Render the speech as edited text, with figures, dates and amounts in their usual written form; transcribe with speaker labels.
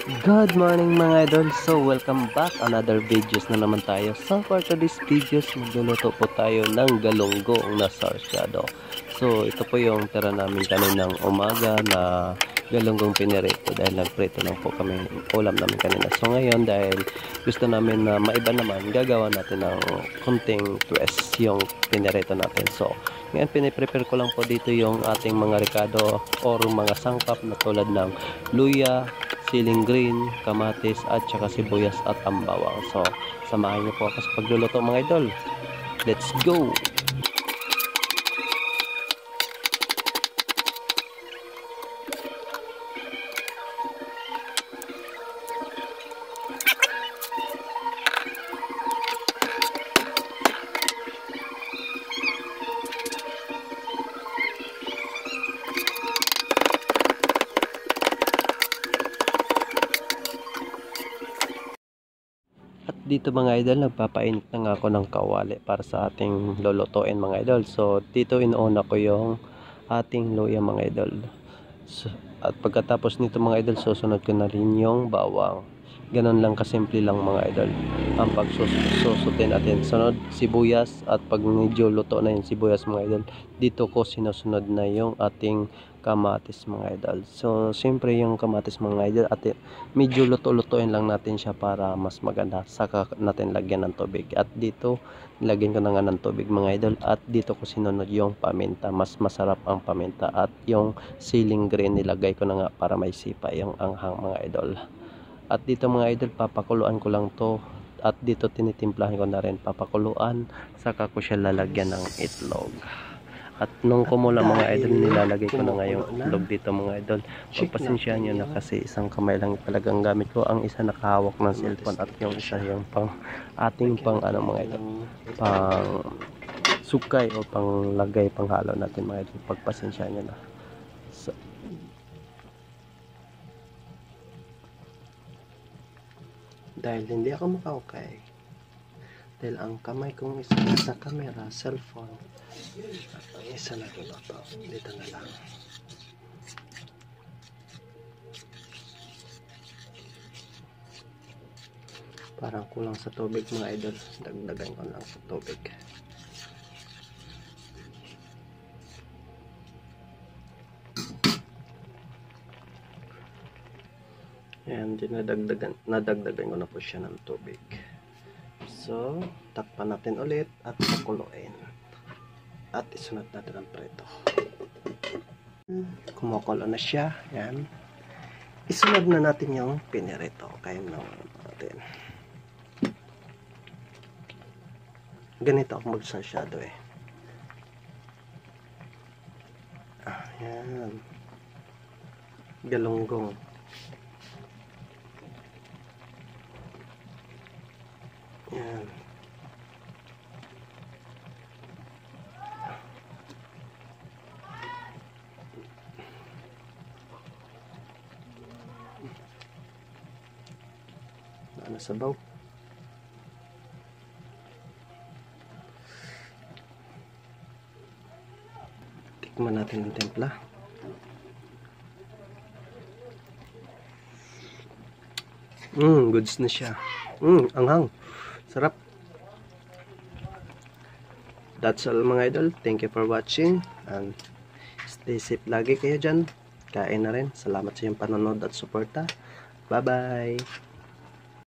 Speaker 1: Good morning mga idol. So welcome back, another videos na naman tayo. So for today's videos, magluluto po tayo ng galunggong na sarsyado. So ito po yung tira namin kaninang umaga na galunggong pinirito dahil nagprito lang po kami ulam namin kanina. So ngayon dahil gusto namin na maiba naman, gagawa natin ng konting twist yung pinirito natin. So ngayon piniprepare ko lang po dito yung ating mga ricado or mga sangkap na tulad ng luya, siling green, kamatis at saka sibuyas at ang bawang. So, samahan niyo po ako sa pagluluto mga idol. Let's go! At dito mga idol, nagpapainit na nga ako ng kawali para sa ating lulutuin mga idol. So, dito inuuna ko yung ating luya mga idol. So, at pagkatapos nito mga idol, susunod ko na rin yung bawang. Ganun lang kasimple lang mga idol ang pagsusutin natin. Sunod, sibuyas, at pag medyo luto na yung sibuyas mga idol, dito ko sinusunod na yung ating kamatis mga idol. So, siyempre yung kamatis mga idol, at medyo luto-lutuin lang natin siya para mas maganda. Saka natin lagyan ng tubig. At dito, lagyan ko na nga ng tubig mga idol. At dito ko sinunod yung paminta. Mas masarap ang paminta. At yung siling green nilagay ko na nga para may sipa yung anghang mga idol. At dito mga idol, papakuluan ko lang to. At dito tinitimplahan ko na rin, papakuluan. Saka ko siya lalagyan ng itlog. At nung kumula mga idol, nilalagay ko na nga yung itlog dito mga idol. Pagpasensyahan nyo na kasi isang kamay lang talagang gamit ko. Ang isa nakahawak ng cellphone at yung isa yung pang ating pang ano mga idol, pang sukay o pang lagay, pang halo natin mga idol. Pagpasensyahan nyo na. So, dahil hindi ako makaukay, dahil ang kamay kong isa sa camera, cellphone, at ang isa na dito, dito na lang. Parang kulang sa tubig mga idol, dagdagan ko lang sa tubig. Ayan, nadagdagan ko na po siya ng tubig. So, takpan natin ulit at pakuluin. At isunod natin ang preto. Kumukulo na siya. Ayan. Isunod na natin yung pinirito. Kaya natin. Ganito ako magsasyado eh. Ayan. Galunggong. Ayan. Ano sabaw? Tikman natin ang templa. Goods na siya. Anghang. Sarap. That's all mga idol. Thank you for watching. And stay safe lagi kayo dyan. Kain na rin. Salamat sa iyong panonood at suporta. Bye-bye.